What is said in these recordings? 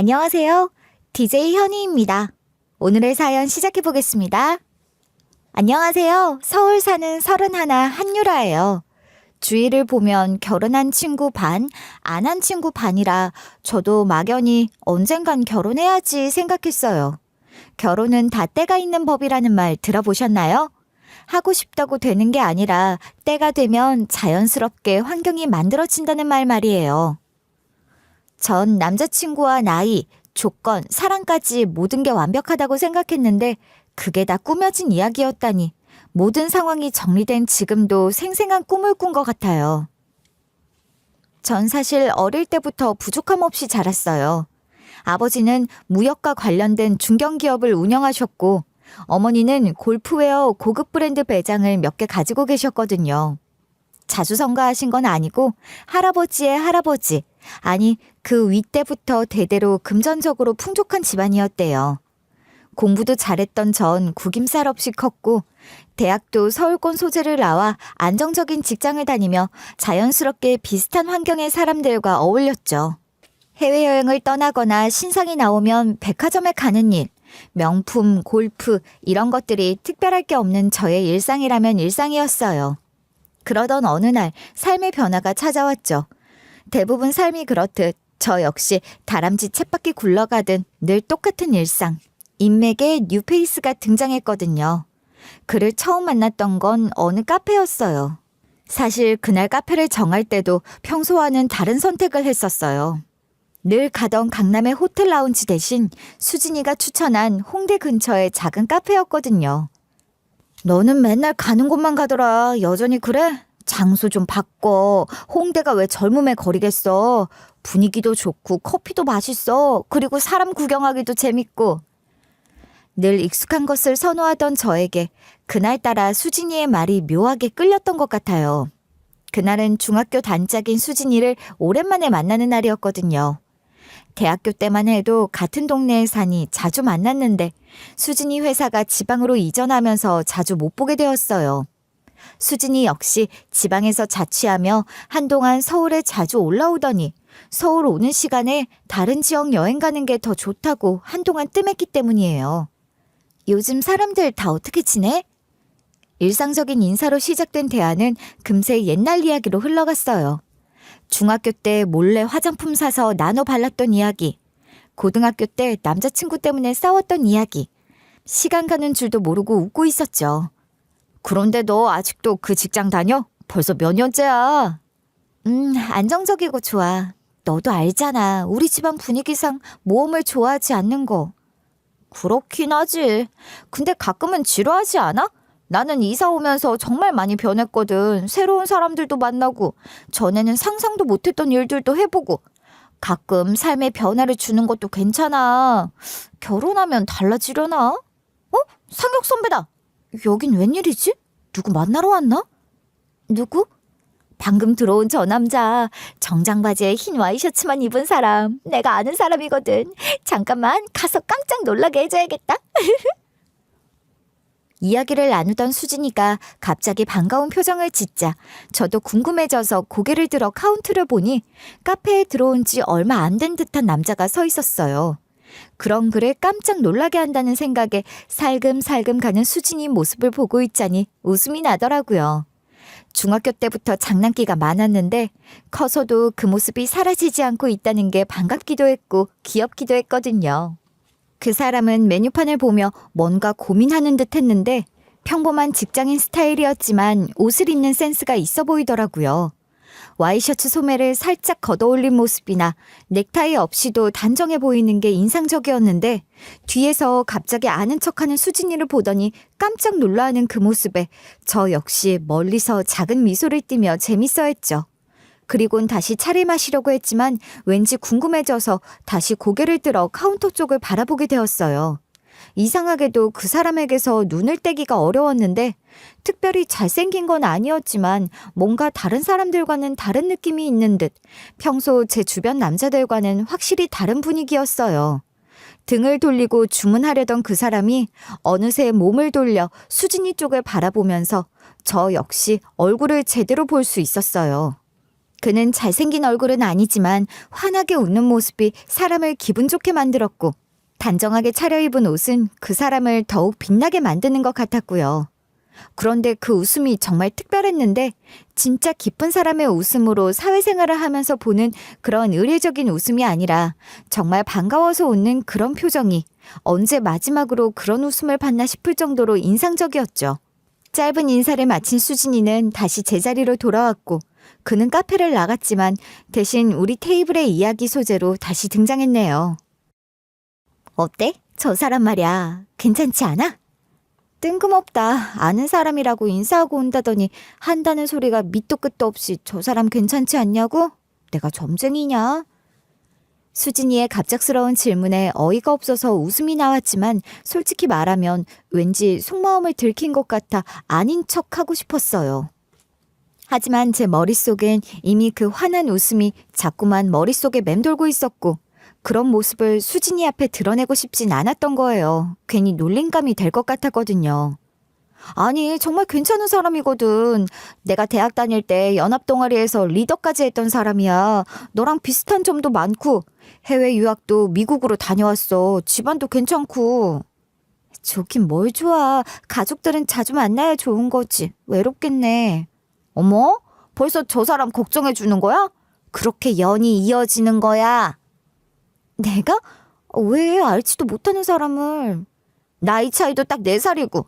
안녕하세요. DJ 현희입니다. 오늘의 사연 시작해 보겠습니다. 안녕하세요. 서울 사는 31 한유라예요. 주위를 보면 결혼한 친구 반, 안 한 친구 반이라 저도 막연히 언젠간 결혼해야지 생각했어요. 결혼은 다 때가 있는 법이라는 말 들어보셨나요? 하고 싶다고 되는 게 아니라 때가 되면 자연스럽게 환경이 만들어진다는 말 말이에요. 전 남자친구와 나이, 조건, 사랑까지 모든 게 완벽하다고 생각했는데 그게 다 꾸며진 이야기였다니 모든 상황이 정리된 지금도 생생한 꿈을 꾼 것 같아요. 전 사실 어릴 때부터 부족함 없이 자랐어요. 아버지는 무역과 관련된 중견기업을 운영하셨고 어머니는 골프웨어 고급 브랜드 매장을 몇 개 가지고 계셨거든요. 자주 성가하신 건 아니고 할아버지의 할아버지, 아니 그 윗때부터 대대로 금전적으로 풍족한 집안이었대요. 공부도 잘했던 전 구김살 없이 컸고 대학도 서울권 소재를 나와 안정적인 직장을 다니며 자연스럽게 비슷한 환경의 사람들과 어울렸죠. 해외여행을 떠나거나 신상이 나오면 백화점에 가는 일, 명품, 골프 이런 것들이 특별할 게 없는 저의 일상이라면 일상이었어요. 그러던 어느 날 삶의 변화가 찾아왔죠. 대부분 삶이 그렇듯 저 역시 다람쥐 쳇바퀴 굴러가듯 늘 똑같은 일상. 인맥에 뉴페이스가 등장했거든요. 그를 처음 만났던 건 어느 카페였어요. 사실 그날 카페를 정할 때도 평소와는 다른 선택을 했었어요. 늘 가던 강남의 호텔 라운지 대신 수진이가 추천한 홍대 근처의 작은 카페였거든요. 너는 맨날 가는 곳만 가더라. 여전히 그래? 장소 좀 바꿔. 홍대가 왜 젊음의 거리겠어. 분위기도 좋고 커피도 맛있어. 그리고 사람 구경하기도 재밌고. 늘 익숙한 것을 선호하던 저에게 그날따라 수진이의 말이 묘하게 끌렸던 것 같아요. 그날은 중학교 단짝인 수진이를 오랜만에 만나는 날이었거든요. 대학교 때만 해도 같은 동네에 사니 자주 만났는데 수진이 회사가 지방으로 이전하면서 자주 못 보게 되었어요. 수진이 역시 지방에서 자취하며 한동안 서울에 자주 올라오더니 서울 오는 시간에 다른 지역 여행 가는 게 더 좋다고 한동안 뜸했기 때문이에요. 요즘 사람들 다 어떻게 지내? 일상적인 인사로 시작된 대화는 금세 옛날 이야기로 흘러갔어요. 중학교 때 몰래 화장품 사서 나눠 발랐던 이야기, 고등학교 때 남자친구 때문에 싸웠던 이야기, 시간 가는 줄도 모르고 웃고 있었죠. 그런데 너 아직도 그 직장 다녀? 벌써 몇 년째야? 안정적이고 좋아. 너도 알잖아. 우리 집안 분위기상 모험을 좋아하지 않는 거. 그렇긴 하지. 근데 가끔은 지루하지 않아? 나는 이사 오면서 정말 많이 변했거든. 새로운 사람들도 만나고 전에는 상상도 못했던 일들도 해보고 가끔 삶에 변화를 주는 것도 괜찮아. 결혼하면 달라지려나? 상혁 선배다. 여긴 웬일이지? 누구 만나러 왔나? 누구? 방금 들어온 저 남자. 정장 바지에 흰 와이셔츠만 입은 사람. 내가 아는 사람이거든. 잠깐만 가서 깜짝 놀라게 해줘야겠다. 이야기를 나누던 수진이가 갑자기 반가운 표정을 짓자 저도 궁금해져서 고개를 들어 카운트를 보니 카페에 들어온 지 얼마 안 된 듯한 남자가 서 있었어요. 그런 그를 깜짝 놀라게 한다는 생각에 살금살금 가는 수진이 모습을 보고 있자니 웃음이 나더라고요. 중학교 때부터 장난기가 많았는데 커서도 그 모습이 사라지지 않고 있다는 게 반갑기도 했고 귀엽기도 했거든요. 그 사람은 메뉴판을 보며 뭔가 고민하는 듯 했는데 평범한 직장인 스타일이었지만 옷을 입는 센스가 있어 보이더라고요. 와이셔츠 소매를 살짝 걷어올린 모습이나 넥타이 없이도 단정해 보이는 게 인상적이었는데 뒤에서 갑자기 아는 척하는 수진이를 보더니 깜짝 놀라하는 그 모습에 저 역시 멀리서 작은 미소를 띠며 재밌어했죠. 그리곤 다시 차를 마시려고 했지만 왠지 궁금해져서 다시 고개를 들어 카운터 쪽을 바라보게 되었어요. 이상하게도 그 사람에게서 눈을 떼기가 어려웠는데 특별히 잘생긴 건 아니었지만 뭔가 다른 사람들과는 다른 느낌이 있는 듯 평소 제 주변 남자들과는 확실히 다른 분위기였어요. 등을 돌리고 주문하려던 그 사람이 어느새 몸을 돌려 수진이 쪽을 바라보면서 저 역시 얼굴을 제대로 볼 수 있었어요. 그는 잘생긴 얼굴은 아니지만 환하게 웃는 모습이 사람을 기분 좋게 만들었고 단정하게 차려입은 옷은 그 사람을 더욱 빛나게 만드는 것 같았고요. 그런데 그 웃음이 정말 특별했는데 진짜 기쁜 사람의 웃음으로 사회생활을 하면서 보는 그런 의례적인 웃음이 아니라 정말 반가워서 웃는 그런 표정이 언제 마지막으로 그런 웃음을 봤나 싶을 정도로 인상적이었죠. 짧은 인사를 마친 수진이는 다시 제자리로 돌아왔고 그는 카페를 나갔지만 대신 우리 테이블의 이야기 소재로 다시 등장했네요. 어때? 저 사람 말이야. 괜찮지 않아? 뜬금없다. 아는 사람이라고 인사하고 온다더니 한다는 소리가 밑도 끝도 없이 저 사람 괜찮지 않냐고? 내가 점쟁이냐? 수진이의 갑작스러운 질문에 어이가 없어서 웃음이 나왔지만 솔직히 말하면 왠지 속마음을 들킨 것 같아 아닌 척하고 싶었어요. 하지만 제 머릿속엔 이미 그 환한 웃음이 자꾸만 머릿속에 맴돌고 있었고 그런 모습을 수진이 앞에 드러내고 싶진 않았던 거예요. 괜히 놀림감이 될 것 같았거든요. 아니 정말 괜찮은 사람이거든. 내가 대학 다닐 때 연합동아리에서 리더까지 했던 사람이야. 너랑 비슷한 점도 많고 해외 유학도 미국으로 다녀왔어. 집안도 괜찮고. 좋긴 뭘 좋아. 가족들은 자주 만나야 좋은 거지. 외롭겠네. 어머? 벌써 저 사람 걱정해 주는 거야? 그렇게 연이 이어지는 거야. 내가? 왜 알지도 못하는 사람을. 나이 차이도 딱 4살이고.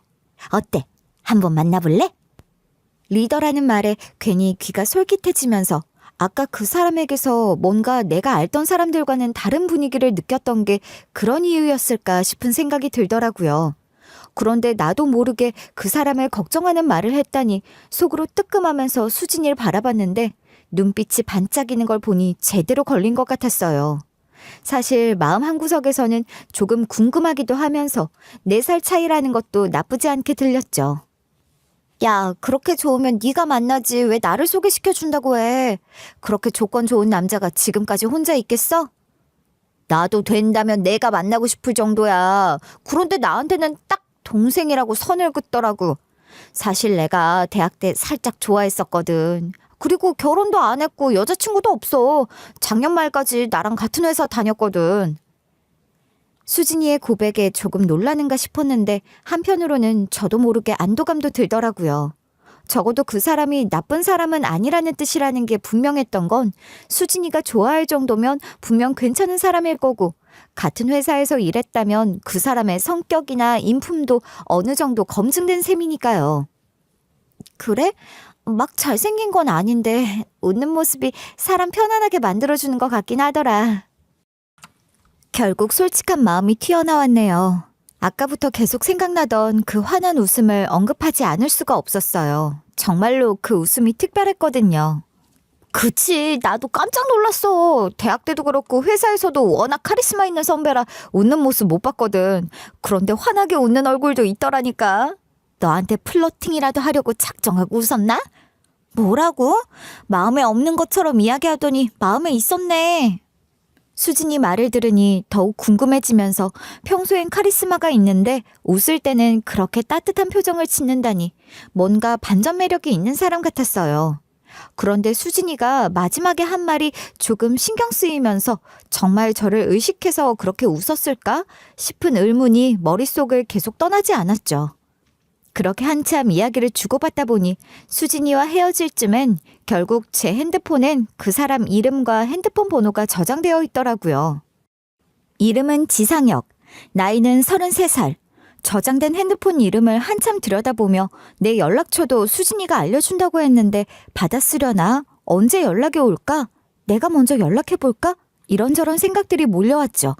어때? 한번 만나볼래? 리더라는 말에 괜히 귀가 솔깃해지면서 아까 그 사람에게서 뭔가 내가 알던 사람들과는 다른 분위기를 느꼈던 게 그런 이유였을까 싶은 생각이 들더라고요. 그런데 나도 모르게 그 사람을 걱정하는 말을 했다니 속으로 뜨끔하면서 수진이를 바라봤는데 눈빛이 반짝이는 걸 보니 제대로 걸린 것 같았어요. 사실 마음 한구석에서는 조금 궁금하기도 하면서 4살 차이라는 것도 나쁘지 않게 들렸죠. 야, 그렇게 좋으면 네가 만나지 왜 나를 소개시켜준다고 해. 그렇게 조건 좋은 남자가 지금까지 혼자 있겠어? 나도 된다면 내가 만나고 싶을 정도야. 그런데 나한테는 딱 동생이라고 선을 긋더라고. 사실 내가 대학 때 살짝 좋아했었거든. 그리고 결혼도 안 했고 여자친구도 없어. 작년 말까지 나랑 같은 회사 다녔거든. 수진이의 고백에 조금 놀라는가 싶었는데 한편으로는 저도 모르게 안도감도 들더라고요. 적어도 그 사람이 나쁜 사람은 아니라는 뜻이라는 게 분명했던 건 수진이가 좋아할 정도면 분명 괜찮은 사람일 거고 같은 회사에서 일했다면 그 사람의 성격이나 인품도 어느 정도 검증된 셈이니까요. 그래? 막 잘생긴 건 아닌데 웃는 모습이 사람 편안하게 만들어주는 것 같긴 하더라. 결국 솔직한 마음이 튀어나왔네요. 아까부터 계속 생각나던 그 환한 웃음을 언급하지 않을 수가 없었어요. 정말로 그 웃음이 특별했거든요. 그치, 나도 깜짝 놀랐어. 대학 때도 그렇고 회사에서도 워낙 카리스마 있는 선배라 웃는 모습 못 봤거든. 그런데 환하게 웃는 얼굴도 있더라니까. 너한테 플러팅이라도 하려고 작정하고 웃었나? 뭐라고? 마음에 없는 것처럼 이야기하더니 마음에 있었네. 수진이 말을 들으니 더욱 궁금해지면서 평소엔 카리스마가 있는데 웃을 때는 그렇게 따뜻한 표정을 짓는다니 뭔가 반전 매력이 있는 사람 같았어요. 그런데 수진이가 마지막에 한 말이 조금 신경 쓰이면서 정말 저를 의식해서 그렇게 웃었을까 싶은 의문이 머릿속을 계속 떠나지 않았죠. 그렇게 한참 이야기를 주고받다 보니 수진이와 헤어질 쯤엔 결국 제 핸드폰엔 그 사람 이름과 핸드폰 번호가 저장되어 있더라고요. 이름은 지상혁, 나이는 33살. 저장된 핸드폰 이름을 한참 들여다보며 내 연락처도 수진이가 알려준다고 했는데 받아쓰려나? 언제 연락이 올까? 내가 먼저 연락해볼까? 이런저런 생각들이 몰려왔죠.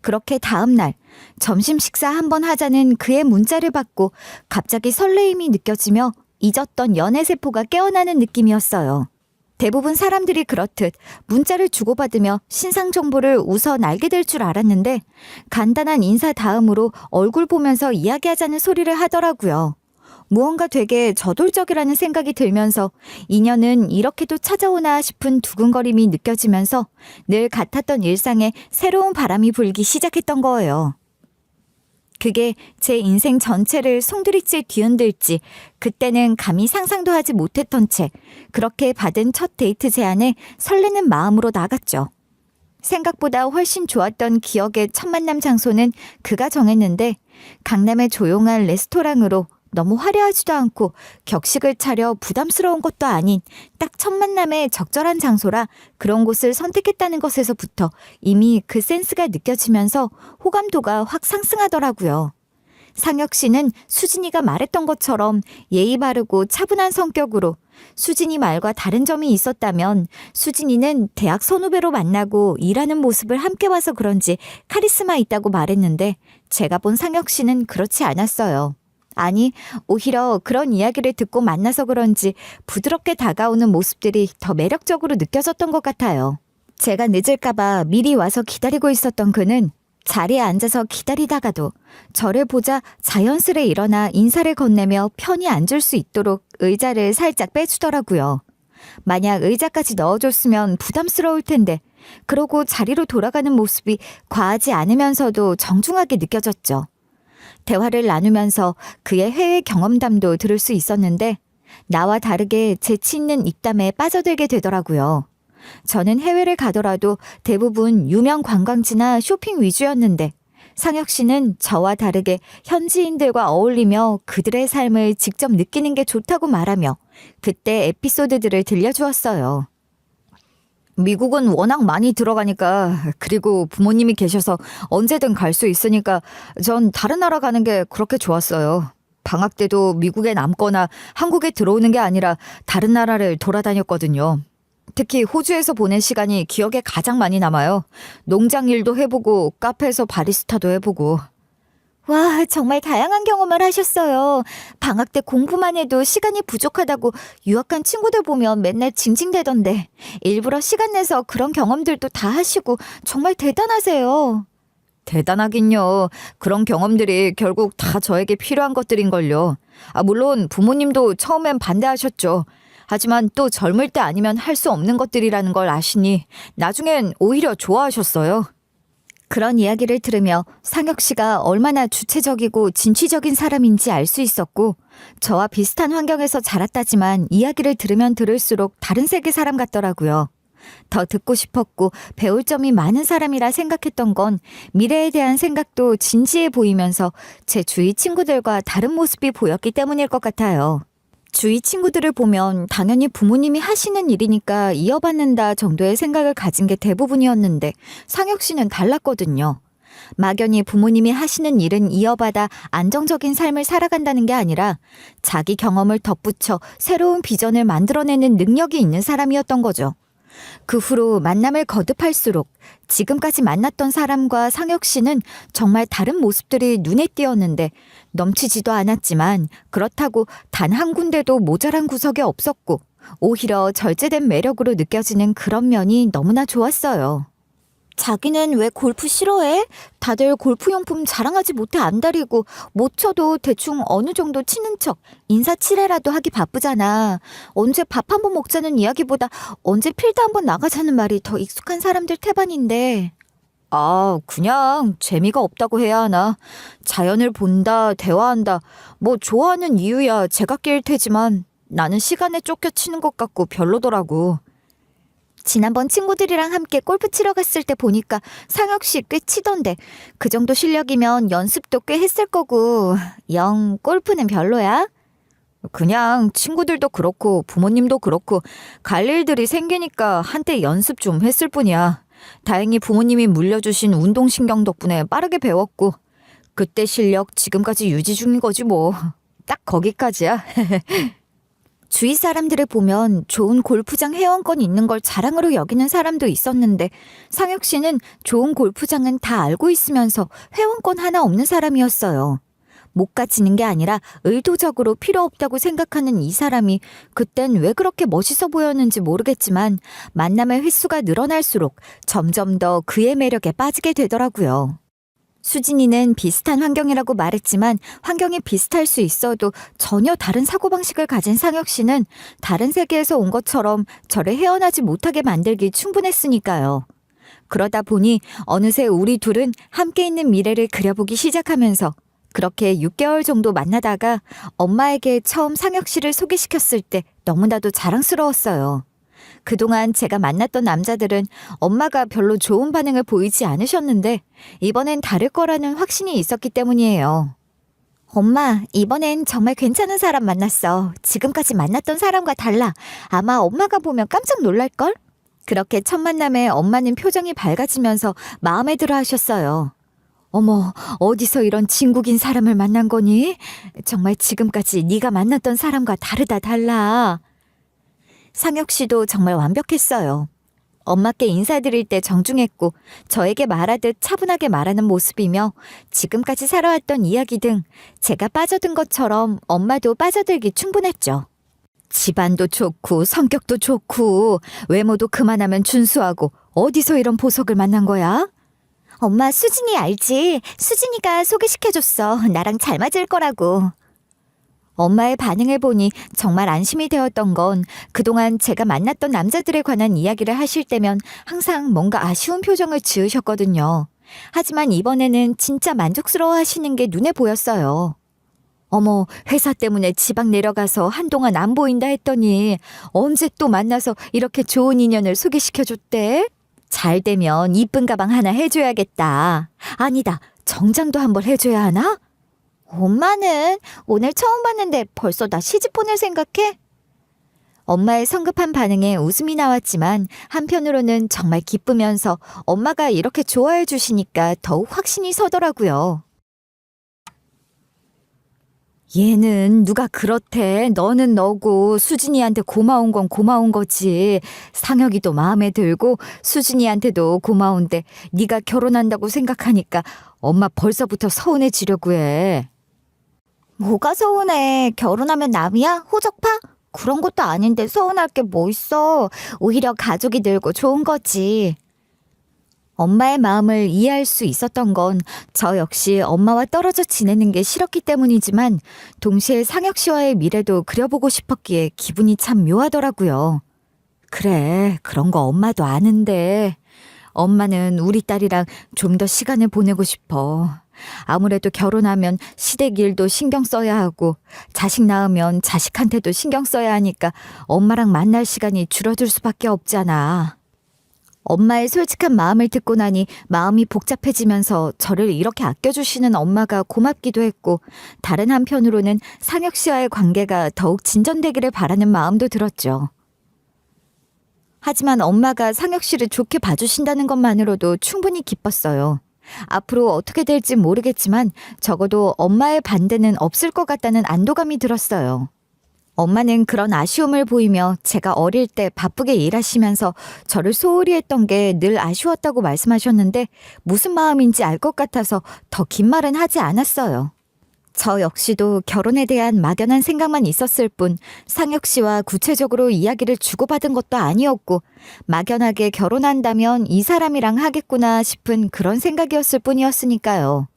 그렇게 다음 날 점심 식사 한번 하자는 그의 문자를 받고 갑자기 설레임이 느껴지며 잊었던 연애세포가 깨어나는 느낌이었어요. 대부분 사람들이 그렇듯 문자를 주고받으며 신상 정보를 우선 알게 될 줄 알았는데 간단한 인사 다음으로 얼굴 보면서 이야기하자는 소리를 하더라고요. 무언가 되게 저돌적이라는 생각이 들면서 인연은 이렇게도 찾아오나 싶은 두근거림이 느껴지면서 늘 같았던 일상에 새로운 바람이 불기 시작했던 거예요. 그게 제 인생 전체를 송두리째 뒤흔들지 그때는 감히 상상도 하지 못했던 채 그렇게 받은 첫 데이트 제안에 설레는 마음으로 나갔죠. 생각보다 훨씬 좋았던 기억의 첫 만남 장소는 그가 정했는데 강남의 조용한 레스토랑으로 너무 화려하지도 않고 격식을 차려 부담스러운 것도 아닌 딱 첫 만남에 적절한 장소라 그런 곳을 선택했다는 것에서부터 이미 그 센스가 느껴지면서 호감도가 확 상승하더라고요. 상혁 씨는 수진이가 말했던 것처럼 예의 바르고 차분한 성격으로 수진이 말과 다른 점이 있었다면 수진이는 대학 선후배로 만나고 일하는 모습을 함께 봐서 그런지 카리스마 있다고 말했는데 제가 본 상혁 씨는 그렇지 않았어요. 아니, 오히려 그런 이야기를 듣고 만나서 그런지 부드럽게 다가오는 모습들이 더 매력적으로 느껴졌던 것 같아요. 제가 늦을까봐 미리 와서 기다리고 있었던 그는 자리에 앉아서 기다리다가도 저를 보자 자연스레 일어나 인사를 건네며 편히 앉을 수 있도록 의자를 살짝 빼주더라고요. 만약 의자까지 넣어줬으면 부담스러울 텐데 그러고 자리로 돌아가는 모습이 과하지 않으면서도 정중하게 느껴졌죠. 대화를 나누면서 그의 해외 경험담도 들을 수 있었는데 나와 다르게 재치 있는 입담에 빠져들게 되더라고요. 저는 해외를 가더라도 대부분 유명 관광지나 쇼핑 위주였는데 상혁 씨는 저와 다르게 현지인들과 어울리며 그들의 삶을 직접 느끼는 게 좋다고 말하며 그때 에피소드들을 들려주었어요. 미국은 워낙 많이 들어가니까 그리고 부모님이 계셔서 언제든 갈 수 있으니까 전 다른 나라 가는 게 그렇게 좋았어요. 방학 때도 미국에 남거나 한국에 들어오는 게 아니라 다른 나라를 돌아다녔거든요. 특히 호주에서 보낸 시간이 기억에 가장 많이 남아요. 농장 일도 해보고 카페에서 바리스타도 해보고. 와, 정말 다양한 경험을 하셨어요. 방학 때 공부만 해도 시간이 부족하다고 유학간 친구들 보면 맨날 징징대던데 일부러 시간 내서 그런 경험들도 다 하시고 정말 대단하세요. 대단하긴요. 그런 경험들이 결국 다 저에게 필요한 것들인걸요. 물론 부모님도 처음엔 반대하셨죠. 하지만 또 젊을 때 아니면 할 수 없는 것들이라는 걸 아시니 나중엔 오히려 좋아하셨어요. 그런 이야기를 들으며 상혁 씨가 얼마나 주체적이고 진취적인 사람인지 알 수 있었고 저와 비슷한 환경에서 자랐다지만 이야기를 들으면 들을수록 다른 세계 사람 같더라고요. 더 듣고 싶었고 배울 점이 많은 사람이라 생각했던 건 미래에 대한 생각도 진지해 보이면서 제 주위 친구들과 다른 모습이 보였기 때문일 것 같아요. 주위 친구들을 보면 당연히 부모님이 하시는 일이니까 이어받는다 정도의 생각을 가진 게 대부분이었는데 상혁 씨는 달랐거든요. 막연히 부모님이 하시는 일은 이어받아 안정적인 삶을 살아간다는 게 아니라 자기 경험을 덧붙여 새로운 비전을 만들어내는 능력이 있는 사람이었던 거죠. 그 후로 만남을 거듭할수록 지금까지 만났던 사람과 상혁 씨는 정말 다른 모습들이 눈에 띄었는데 넘치지도 않았지만 그렇다고 단 한 군데도 모자란 구석이 없었고 오히려 절제된 매력으로 느껴지는 그런 면이 너무나 좋았어요. 자기는 왜 골프 싫어해? 다들 골프용품 자랑하지 못해 안달이고 못 쳐도 대충 어느 정도 치는 척 인사치레라도 하기 바쁘잖아. 언제 밥 한번 먹자는 이야기보다 언제 필드 한번 나가자는 말이 더 익숙한 사람들 태반인데. 그냥 재미가 없다고 해야 하나. 자연을 본다, 대화한다. 뭐 좋아하는 이유야 제각기일 테지만 나는 시간에 쫓겨 치는 것 같고 별로더라고. 지난번 친구들이랑 함께 골프 치러 갔을 때 보니까 상혁 씨 꽤 치던데 그 정도 실력이면 연습도 꽤 했을 거고 영 골프는 별로야? 그냥 친구들도 그렇고 부모님도 그렇고 갈 일들이 생기니까 한때 연습 좀 했을 뿐이야. 다행히 부모님이 물려주신 운동신경 덕분에 빠르게 배웠고 그때 실력 지금까지 유지 중인 거지 뭐. 딱 거기까지야. 주위 사람들을 보면 좋은 골프장 회원권 있는 걸 자랑으로 여기는 사람도 있었는데 상혁 씨는 좋은 골프장은 다 알고 있으면서 회원권 하나 없는 사람이었어요. 못 가지는 게 아니라 의도적으로 필요 없다고 생각하는 이 사람이 그땐 왜 그렇게 멋있어 보였는지 모르겠지만 만남의 횟수가 늘어날수록 점점 더 그의 매력에 빠지게 되더라고요. 수진이는 비슷한 환경이라고 말했지만 환경이 비슷할 수 있어도 전혀 다른 사고방식을 가진 상혁 씨는 다른 세계에서 온 것처럼 저를 헤어나지 못하게 만들기 충분했으니까요. 그러다 보니 어느새 우리 둘은 함께 있는 미래를 그려보기 시작하면서 그렇게 6개월 정도 만나다가 엄마에게 처음 상혁 씨를 소개시켰을 때 너무나도 자랑스러웠어요. 그동안 제가 만났던 남자들은 엄마가 별로 좋은 반응을 보이지 않으셨는데 이번엔 다를 거라는 확신이 있었기 때문이에요. 엄마, 이번엔 정말 괜찮은 사람 만났어. 지금까지 만났던 사람과 달라. 아마 엄마가 보면 깜짝 놀랄걸? 그렇게 첫 만남에 엄마는 표정이 밝아지면서 마음에 들어 하셨어요. 어머, 어디서 이런 진국인 사람을 만난 거니? 정말 지금까지 네가 만났던 사람과 다르다 달라. 상혁 씨도 정말 완벽했어요. 엄마께 인사드릴 때 정중했고 저에게 말하듯 차분하게 말하는 모습이며 지금까지 살아왔던 이야기 등 제가 빠져든 것처럼 엄마도 빠져들기 충분했죠. 집안도 좋고 성격도 좋고 외모도 그만하면 준수하고 어디서 이런 보석을 만난 거야? 엄마 수진이 알지? 수진이가 소개시켜줬어. 나랑 잘 맞을 거라고. 엄마의 반응을 보니 정말 안심이 되었던 건 그동안 제가 만났던 남자들에 관한 이야기를 하실 때면 항상 뭔가 아쉬운 표정을 지으셨거든요. 하지만 이번에는 진짜 만족스러워 하시는 게 눈에 보였어요. 어머, 회사 때문에 지방 내려가서 한동안 안 보인다 했더니 언제 또 만나서 이렇게 좋은 인연을 소개시켜줬대? 잘 되면 이쁜 가방 하나 해줘야겠다. 아니다, 정장도 한번 해줘야 하나? 엄마는 오늘 처음 봤는데 벌써 나 시집 보낼 생각해? 엄마의 성급한 반응에 웃음이 나왔지만 한편으로는 정말 기쁘면서 엄마가 이렇게 좋아해 주시니까 더욱 확신이 서더라고요. 얘는 누가 그렇대. 너는 너고 수진이한테 고마운 건 고마운 거지. 상혁이도 마음에 들고 수진이한테도 고마운데 네가 결혼한다고 생각하니까 엄마 벌써부터 서운해지려고 해. 뭐가 서운해. 결혼하면 남이야? 호적파? 그런 것도 아닌데 서운할 게 뭐 있어. 오히려 가족이 늘고 좋은 거지. 엄마의 마음을 이해할 수 있었던 건 저 역시 엄마와 떨어져 지내는 게 싫었기 때문이지만 동시에 상혁 씨와의 미래도 그려보고 싶었기에 기분이 참 묘하더라고요. 그래, 그런 거 엄마도 아는데 엄마는 우리 딸이랑 좀 더 시간을 보내고 싶어. 아무래도 결혼하면 시댁 일도 신경 써야 하고 자식 낳으면 자식한테도 신경 써야 하니까 엄마랑 만날 시간이 줄어들 수밖에 없잖아. 엄마의 솔직한 마음을 듣고 나니 마음이 복잡해지면서 저를 이렇게 아껴주시는 엄마가 고맙기도 했고 다른 한편으로는 상혁 씨와의 관계가 더욱 진전되기를 바라는 마음도 들었죠. 하지만 엄마가 상혁 씨를 좋게 봐주신다는 것만으로도 충분히 기뻤어요. 앞으로 어떻게 될지 모르겠지만 적어도 엄마의 반대는 없을 것 같다는 안도감이 들었어요. 엄마는 그런 아쉬움을 보이며 제가 어릴 때 바쁘게 일하시면서 저를 소홀히 했던 게 늘 아쉬웠다고 말씀하셨는데 무슨 마음인지 알 것 같아서 더 긴 말은 하지 않았어요. 저 역시도 결혼에 대한 막연한 생각만 있었을 뿐 상혁 씨와 구체적으로 이야기를 주고받은 것도 아니었고 막연하게 결혼한다면 이 사람이랑 하겠구나 싶은 그런 생각이었을 뿐이었으니까요.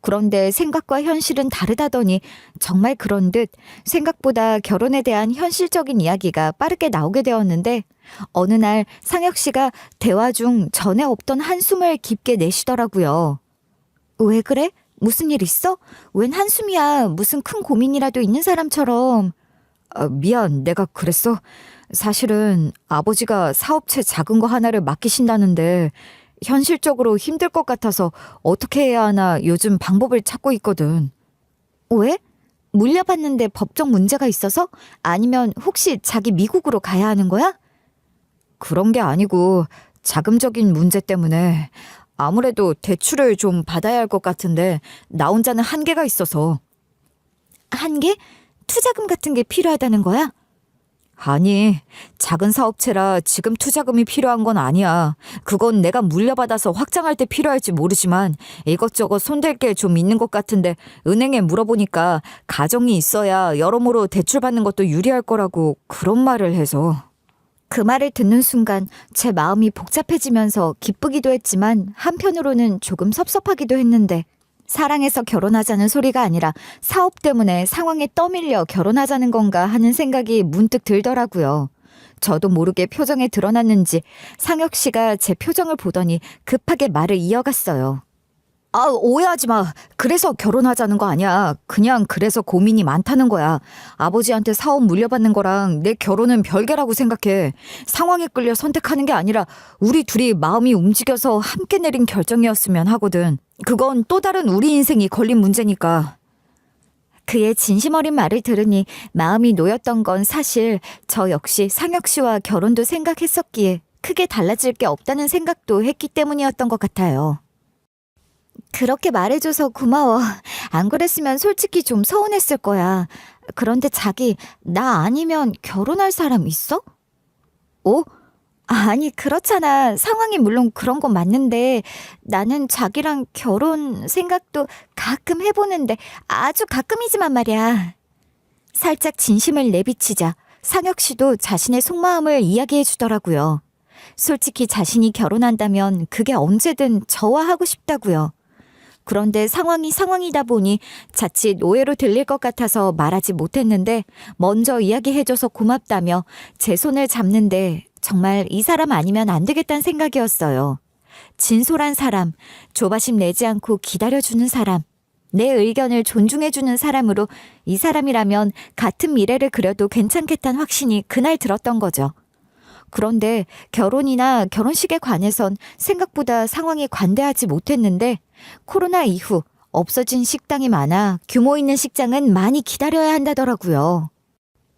그런데 생각과 현실은 다르다더니 정말 그런 듯 생각보다 결혼에 대한 현실적인 이야기가 빠르게 나오게 되었는데 어느 날 상혁 씨가 대화 중 전에 없던 한숨을 깊게 내쉬더라고요. 왜 그래? 무슨 일 있어? 웬 한숨이야. 무슨 큰 고민이라도 있는 사람처럼. 미안, 내가 그랬어. 사실은 아버지가 사업체 작은 거 하나를 맡기신다는데 현실적으로 힘들 것 같아서 어떻게 해야 하나 요즘 방법을 찾고 있거든. 왜? 물려받는데 법적 문제가 있어서? 아니면 혹시 자기 미국으로 가야 하는 거야? 그런 게 아니고 자금적인 문제 때문에 아무래도 대출을 좀 받아야 할 것 같은데 나 혼자는 한계가 있어서. 한계? 투자금 같은 게 필요하다는 거야? 아니, 작은 사업체라 지금 투자금이 필요한 건 아니야. 그건 내가 물려받아서 확장할 때 필요할지 모르지만 이것저것 손댈 게 좀 있는 것 같은데 은행에 물어보니까 가정이 있어야 여러모로 대출받는 것도 유리할 거라고 그런 말을 해서. 그 말을 듣는 순간 제 마음이 복잡해지면서 기쁘기도 했지만 한편으로는 조금 섭섭하기도 했는데 사랑해서 결혼하자는 소리가 아니라 사업 때문에 상황에 떠밀려 결혼하자는 건가 하는 생각이 문득 들더라고요. 저도 모르게 표정에 드러났는지 상혁 씨가 제 표정을 보더니 급하게 말을 이어갔어요. 오해하지 마. 그래서 결혼하자는 거 아니야. 그냥 그래서 고민이 많다는 거야. 아버지한테 사업 물려받는 거랑 내 결혼은 별개라고 생각해. 상황에 끌려 선택하는 게 아니라 우리 둘이 마음이 움직여서 함께 내린 결정이었으면 하거든. 그건 또 다른 우리 인생이 걸린 문제니까. 그의 진심 어린 말을 들으니 마음이 놓였던 건 사실 저 역시 상혁 씨와 결혼도 생각했었기에 크게 달라질 게 없다는 생각도 했기 때문이었던 것 같아요. 그렇게 말해줘서 고마워. 안 그랬으면 솔직히 좀 서운했을 거야. 그런데 자기, 나 아니면 결혼할 사람 있어? 어? 아니, 그렇잖아. 상황이 물론 그런 건 맞는데 나는 자기랑 결혼 생각도 가끔 해보는데 아주 가끔이지만 말이야. 살짝 진심을 내비치자 상혁 씨도 자신의 속마음을 이야기해 주더라고요. 솔직히 자신이 결혼한다면 그게 언제든 저와 하고 싶다고요. 그런데 상황이 상황이다 보니 자칫 오해로 들릴 것 같아서 말하지 못했는데 먼저 이야기해줘서 고맙다며 제 손을 잡는데 정말 이 사람 아니면 안 되겠다는 생각이었어요. 진솔한 사람, 조바심 내지 않고 기다려주는 사람, 내 의견을 존중해주는 사람으로 이 사람이라면 같은 미래를 그려도 괜찮겠다는 확신이 그날 들었던 거죠. 그런데 결혼이나 결혼식에 관해선 생각보다 상황이 관대하지 못했는데 코로나 이후 없어진 식당이 많아 규모 있는 식장은 많이 기다려야 한다더라고요.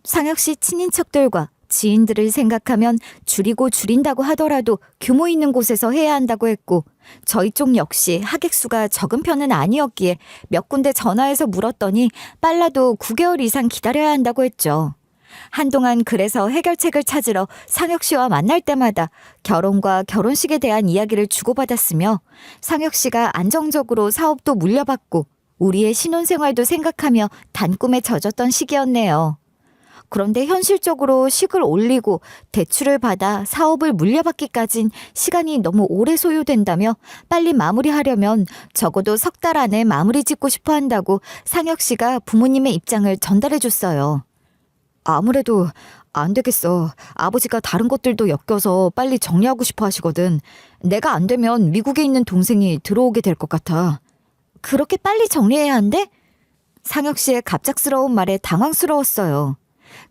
상혁 씨 친인척들과 지인들을 생각하면 줄이고 줄인다고 하더라도 규모 있는 곳에서 해야 한다고 했고 저희 쪽 역시 하객 수가 적은 편은 아니었기에 몇 군데 전화해서 물었더니 빨라도 9개월 이상 기다려야 한다고 했죠. 한동안 그래서 해결책을 찾으러 상혁 씨와 만날 때마다 결혼과 결혼식에 대한 이야기를 주고받았으며 상혁 씨가 안정적으로 사업도 물려받고 우리의 신혼생활도 생각하며 단꿈에 젖었던 시기였네요. 그런데 현실적으로 식을 올리고 대출을 받아 사업을 물려받기까진 시간이 너무 오래 소요된다며 빨리 마무리하려면 적어도 석 달 안에 마무리 짓고 싶어 한다고 상혁 씨가 부모님의 입장을 전달해줬어요. 아무래도 안 되겠어. 아버지가 다른 것들도 엮여서 빨리 정리하고 싶어 하시거든. 내가 안 되면 미국에 있는 동생이 들어오게 될 것 같아. 그렇게 빨리 정리해야 한대? 상혁 씨의 갑작스러운 말에 당황스러웠어요.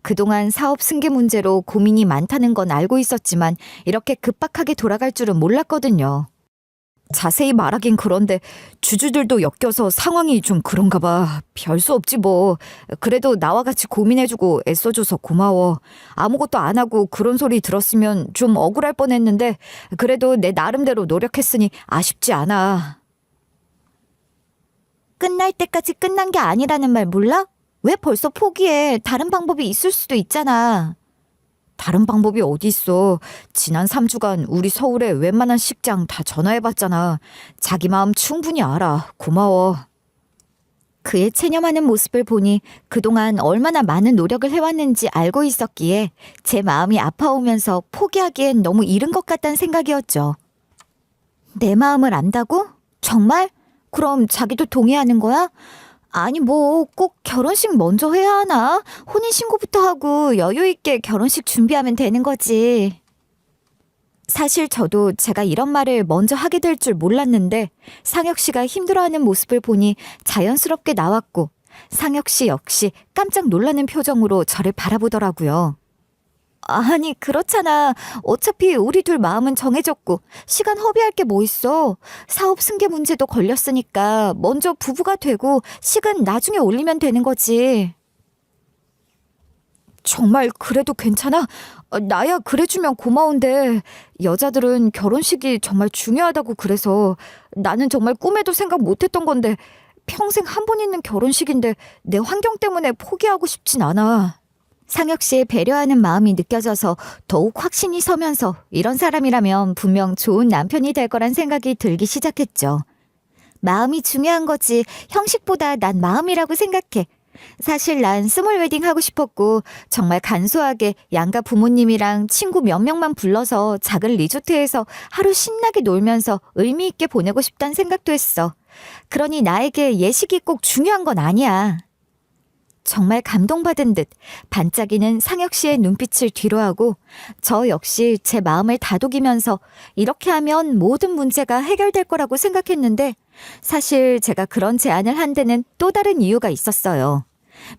그동안 사업 승계 문제로 고민이 많다는 건 알고 있었지만 이렇게 급박하게 돌아갈 줄은 몰랐거든요. 자세히 말하긴 그런데 주주들도 엮여서 상황이 좀 그런가 봐. 별 수 없지 뭐. 그래도 나와 같이 고민해주고 애써줘서 고마워. 아무것도 안 하고 그런 소리 들었으면 좀 억울할 뻔했는데 그래도 내 나름대로 노력했으니 아쉽지 않아. 끝날 때까지 끝난 게 아니라는 말 몰라? 왜 벌써 포기해? 다른 방법이 있을 수도 있잖아. 다른 방법이 어디 있어. 지난 3주간 우리 서울에 웬만한 식장 다 전화해봤잖아. 자기 마음 충분히 알아. 고마워. 그의 체념하는 모습을 보니 그동안 얼마나 많은 노력을 해왔는지 알고 있었기에 제 마음이 아파오면서 포기하기엔 너무 이른 것 같다는 생각이었죠. 내 마음을 안다고? 정말? 그럼 자기도 동의하는 거야? 아니 뭐 꼭 결혼식 먼저 해야 하나? 혼인신고부터 하고 여유있게 결혼식 준비하면 되는 거지. 사실 저도 제가 이런 말을 먼저 하게 될 줄 몰랐는데 상혁 씨가 힘들어하는 모습을 보니 자연스럽게 나왔고 상혁 씨 역시 깜짝 놀라는 표정으로 저를 바라보더라고요. 아니 그렇잖아. 어차피 우리 둘 마음은 정해졌고 시간 허비할 게 뭐 있어. 사업 승계 문제도 걸렸으니까 먼저 부부가 되고 식은 나중에 올리면 되는 거지. 정말 그래도 괜찮아? 나야 그래주면 고마운데 여자들은 결혼식이 정말 중요하다고 그래서 나는 정말 꿈에도 생각 못했던 건데 평생 한 번 있는 결혼식인데 내 환경 때문에 포기하고 싶진 않아. 상혁 씨의 배려하는 마음이 느껴져서 더욱 확신이 서면서 이런 사람이라면 분명 좋은 남편이 될 거란 생각이 들기 시작했죠. 마음이 중요한 거지 형식보다 난 마음이라고 생각해. 사실 난 스몰 웨딩 하고 싶었고 정말 간소하게 양가 부모님이랑 친구 몇 명만 불러서 작은 리조트에서 하루 신나게 놀면서 의미 있게 보내고 싶다는 생각도 했어. 그러니 나에게 예식이 꼭 중요한 건 아니야. 정말 감동받은 듯 반짝이는 상혁 씨의 눈빛을 뒤로하고 저 역시 제 마음을 다독이면서 이렇게 하면 모든 문제가 해결될 거라고 생각했는데 사실 제가 그런 제안을 한 데는 또 다른 이유가 있었어요.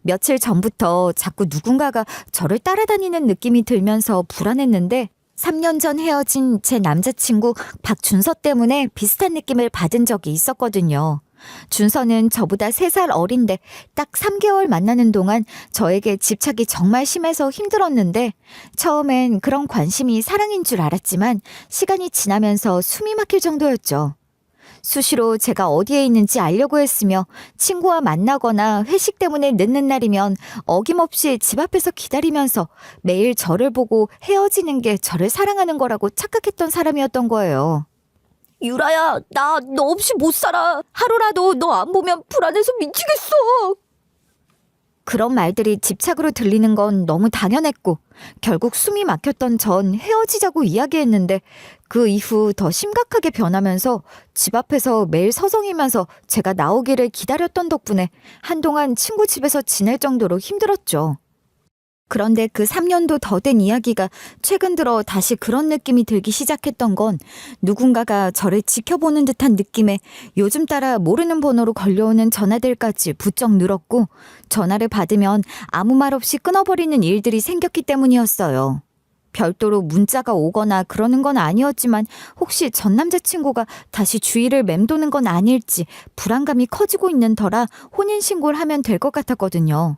며칠 전부터 자꾸 누군가가 저를 따라다니는 느낌이 들면서 불안했는데 3년 전 헤어진 제 남자친구 박준서 때문에 비슷한 느낌을 받은 적이 있었거든요. 준서는 저보다 3살 어린데 딱 3개월 만나는 동안 저에게 집착이 정말 심해서 힘들었는데 처음엔 그런 관심이 사랑인 줄 알았지만 시간이 지나면서 숨이 막힐 정도였죠. 수시로 제가 어디에 있는지 알려고 했으며 친구와 만나거나 회식 때문에 늦는 날이면 어김없이 집 앞에서 기다리면서 매일 저를 보고 헤어지는 게 저를 사랑하는 거라고 착각했던 사람이었던 거예요. 유라야, 나 너 없이 못 살아. 하루라도 너 안 보면 불안해서 미치겠어. 그런 말들이 집착으로 들리는 건 너무 당연했고 결국 숨이 막혔던 전 헤어지자고 이야기했는데 그 이후 더 심각하게 변하면서 집 앞에서 매일 서성이면서 제가 나오기를 기다렸던 덕분에 한동안 친구 집에서 지낼 정도로 힘들었죠. 그런데 그 3년도 더 된 이야기가 최근 들어 다시 그런 느낌이 들기 시작했던 건 누군가가 저를 지켜보는 듯한 느낌에 요즘 따라 모르는 번호로 걸려오는 전화들까지 부쩍 늘었고 전화를 받으면 아무 말 없이 끊어버리는 일들이 생겼기 때문이었어요. 별도로 문자가 오거나 그러는 건 아니었지만 혹시 전 남자친구가 다시 주위를 맴도는 건 아닐지 불안감이 커지고 있는 터라 혼인신고를 하면 될 것 같았거든요.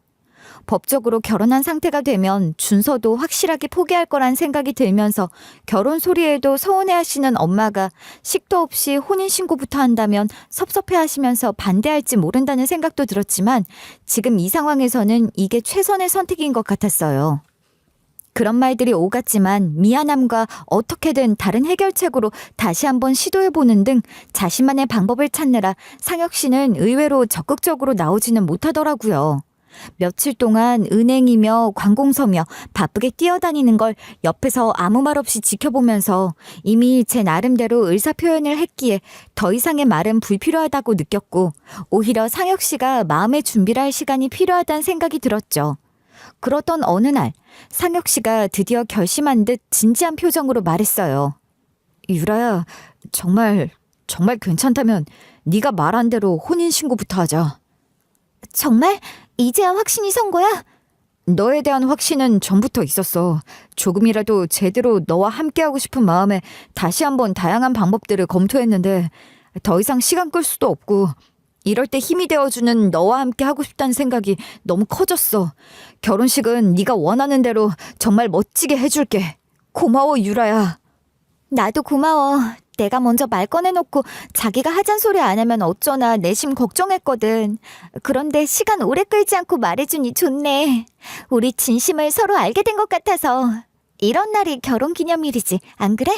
법적으로 결혼한 상태가 되면 준서도 확실하게 포기할 거란 생각이 들면서 결혼 소리에도 서운해하시는 엄마가 식도 없이 혼인신고부터 한다면 섭섭해하시면서 반대할지 모른다는 생각도 들었지만 지금 이 상황에서는 이게 최선의 선택인 것 같았어요. 그런 말들이 오갔지만 미안함과 어떻게든 다른 해결책으로 다시 한번 시도해보는 등 자신만의 방법을 찾느라 상혁 씨는 의외로 적극적으로 나오지는 못하더라고요. 며칠 동안 은행이며 관공서며 바쁘게 뛰어다니는 걸 옆에서 아무 말 없이 지켜보면서 이미 제 나름대로 의사표현을 했기에 더 이상의 말은 불필요하다고 느꼈고 오히려 상혁 씨가 마음의 준비를 할 시간이 필요하다는 생각이 들었죠. 그러던 어느 날 상혁 씨가 드디어 결심한 듯 진지한 표정으로 말했어요. 유라야, 정말 괜찮다면 네가 말한 대로 혼인신고부터 하자. 정말? 이제야 확신이 선 거야? 너에 대한 확신은 전부터 있었어. 조금이라도 제대로 너와 함께하고 싶은 마음에 다시 한번 다양한 방법들을 검토했는데 더 이상 시간 끌 수도 없고 이럴 때 힘이 되어주는 너와 함께 하고 싶다는 생각이 너무 커졌어. 결혼식은 네가 원하는 대로 정말 멋지게 해줄게. 고마워, 유라야. 나도 고마워. 내가 먼저 말 꺼내놓고 자기가 하잔 소리 안 하면 어쩌나 내심 걱정했거든. 그런데 시간 오래 끌지 않고 말해주니 좋네. 우리 진심을 서로 알게 된 것 같아서. 이런 날이 결혼기념일이지, 안 그래?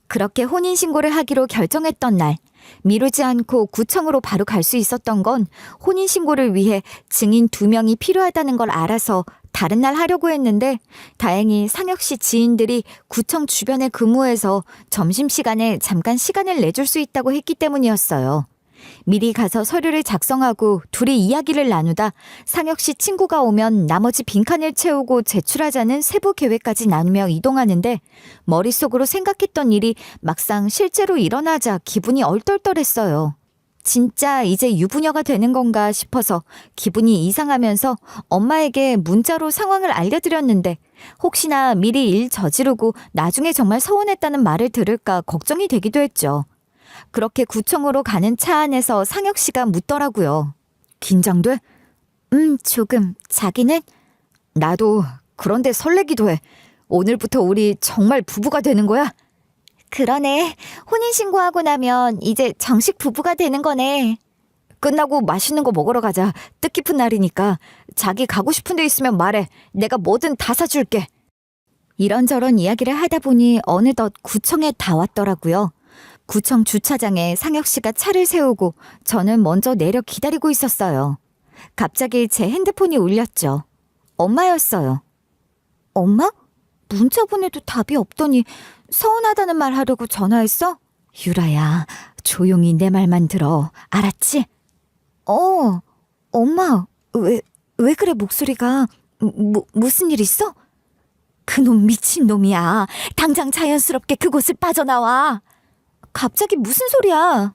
그렇게 혼인신고를 하기로 결정했던 날, 미루지 않고 구청으로 바로 갈 수 있었던 건 혼인신고를 위해 증인 2명이 필요하다는 걸 알아서 다른 날 하려고 했는데 다행히 상혁 씨 지인들이 구청 주변에 근무해서 점심시간에 잠깐 시간을 내줄 수 있다고 했기 때문이었어요. 미리 가서 서류를 작성하고 둘이 이야기를 나누다 상혁 씨 친구가 오면 나머지 빈칸을 채우고 제출하자는 세부 계획까지 나누며 이동하는데 머릿속으로 생각했던 일이 막상 실제로 일어나자 기분이 얼떨떨했어요. 진짜 이제 유부녀가 되는 건가 싶어서 기분이 이상하면서 엄마에게 문자로 상황을 알려드렸는데 혹시나 미리 일 저지르고 나중에 정말 서운했다는 말을 들을까 걱정이 되기도 했죠. 그렇게 구청으로 가는 차 안에서 상혁 씨가 묻더라고요. 긴장돼? 조금. 자기는? 나도. 그런데 설레기도 해. 오늘부터 우리 정말 부부가 되는 거야? 그러네. 혼인신고하고 나면 이제 정식 부부가 되는 거네. 끝나고 맛있는 거 먹으러 가자. 뜻깊은 날이니까. 자기 가고 싶은 데 있으면 말해. 내가 뭐든 다 사줄게. 이런저런 이야기를 하다 보니 어느덧 구청에 다 왔더라고요. 구청 주차장에 상혁 씨가 차를 세우고 저는 먼저 내려 기다리고 있었어요. 갑자기 제 핸드폰이 울렸죠. 엄마였어요. 엄마? 문자 보내도 답이 없더니 서운하다는 말 하려고 전화했어? 유라야, 조용히 내 말만 들어. 알았지? 엄마, 왜 그래 목소리가? 무슨 일 있어? 그놈 미친놈이야. 당장 자연스럽게 그곳을 빠져나와. 갑자기 무슨 소리야?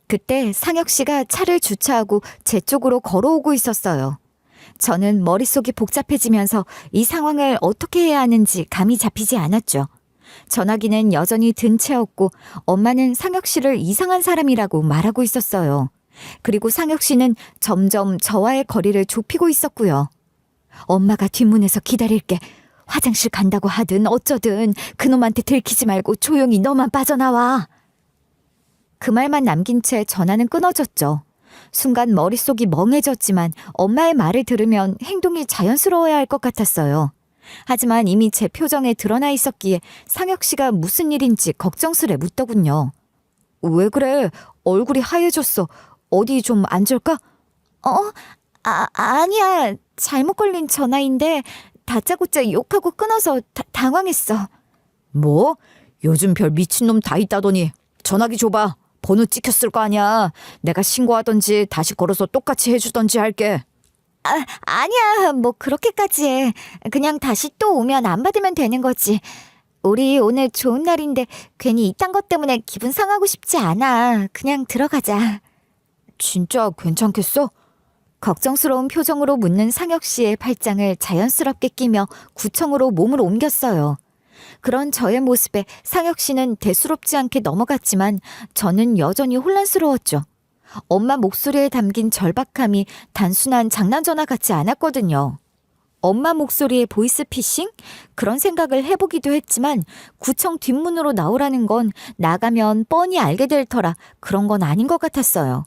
그때 상혁 씨가 차를 주차하고 제 쪽으로 걸어오고 있었어요. 저는 머릿속이 복잡해지면서 이 상황을 어떻게 해야 하는지 감이 잡히지 않았죠. 전화기는 여전히 든 채였고 엄마는 상혁 씨를 이상한 사람이라고 말하고 있었어요. 그리고 상혁 씨는 점점 저와의 거리를 좁히고 있었고요. 엄마가 뒷문에서 기다릴게. 화장실 간다고 하든 어쩌든 그놈한테 들키지 말고 조용히 너만 빠져나와. 그 말만 남긴 채 전화는 끊어졌죠. 순간 머릿속이 멍해졌지만 엄마의 말을 들으면 행동이 자연스러워야 할 것 같았어요. 하지만 이미 제 표정에 드러나 있었기에 상혁 씨가 무슨 일인지 걱정스레 묻더군요. 왜 그래? 얼굴이 하얘졌어. 어디 좀 앉을까? 아니야. 잘못 걸린 전화인데 다짜고짜 욕하고 끊어서 당황했어. 뭐? 요즘 별 미친놈 다 있다더니 전화기 줘봐. 번호 찍혔을 거 아니야. 내가 신고하던지 다시 걸어서 똑같이 해주던지 할게. 아니야. 뭐 그렇게까지 해. 그냥 다시 또 오면 안 받으면 되는 거지. 우리 오늘 좋은 날인데 괜히 이딴 것 때문에 기분 상하고 싶지 않아. 그냥 들어가자. 진짜 괜찮겠어? 걱정스러운 표정으로 묻는 상혁 씨의 팔짱을 자연스럽게 끼며 구청으로 몸을 옮겼어요. 그런 저의 모습에 상혁 씨는 대수롭지 않게 넘어갔지만 저는 여전히 혼란스러웠죠. 엄마 목소리에 담긴 절박함이 단순한 장난 전화 같지 않았거든요. 엄마 목소리에 보이스피싱? 그런 생각을 해보기도 했지만 구청 뒷문으로 나오라는 건 나가면 뻔히 알게 될 터라 그런 건 아닌 것 같았어요.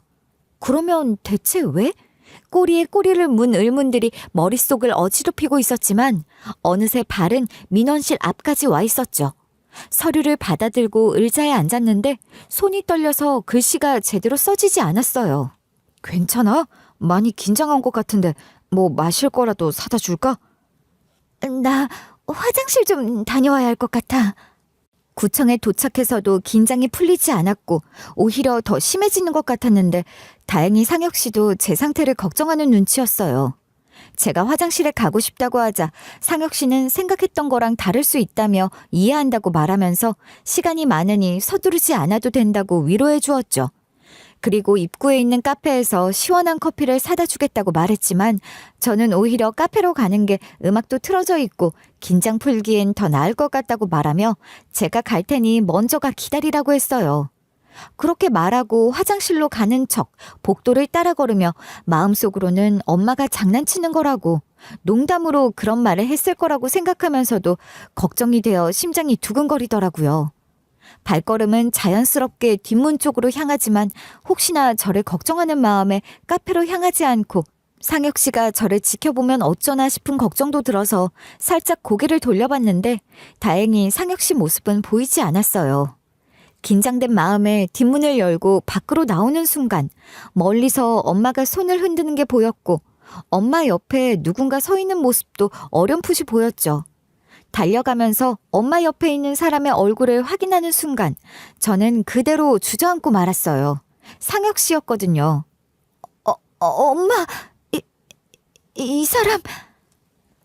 그러면 대체 왜? 꼬리에 꼬리를 문 의문들이 머릿속을 어지럽히고 있었지만 어느새 발은 민원실 앞까지 와 있었죠. 서류를 받아들고 의자에 앉았는데 손이 떨려서 글씨가 제대로 써지지 않았어요. 괜찮아? 많이 긴장한 것 같은데 뭐 마실 거라도 사다 줄까? 나 화장실 좀 다녀와야 할 것 같아. 구청에 도착해서도 긴장이 풀리지 않았고 오히려 더 심해지는 것 같았는데 다행히 상혁 씨도 제 상태를 걱정하는 눈치였어요. 제가 화장실에 가고 싶다고 하자 상혁 씨는 생각했던 거랑 다를 수 있다며 이해한다고 말하면서 시간이 많으니 서두르지 않아도 된다고 위로해 주었죠. 그리고 입구에 있는 카페에서 시원한 커피를 사다 주겠다고 말했지만 저는 오히려 카페로 가는 게 음악도 틀어져 있고 긴장 풀기엔 더 나을 것 같다고 말하며 제가 갈 테니 먼저가 기다리라고 했어요. 그렇게 말하고 화장실로 가는 척 복도를 따라 걸으며 마음속으로는 엄마가 장난치는 거라고 농담으로 그런 말을 했을 거라고 생각하면서도 걱정이 되어 심장이 두근거리더라고요. 발걸음은 자연스럽게 뒷문 쪽으로 향하지만 혹시나 저를 걱정하는 마음에 카페로 향하지 않고 상혁 씨가 저를 지켜보면 어쩌나 싶은 걱정도 들어서 살짝 고개를 돌려봤는데 다행히 상혁 씨 모습은 보이지 않았어요. 긴장된 마음에 뒷문을 열고 밖으로 나오는 순간 멀리서 엄마가 손을 흔드는 게 보였고 엄마 옆에 누군가 서 있는 모습도 어렴풋이 보였죠. 달려가면서 엄마 옆에 있는 사람의 얼굴을 확인하는 순간 저는 그대로 주저앉고 말았어요. 상혁 씨였거든요. 엄마, 이 사람...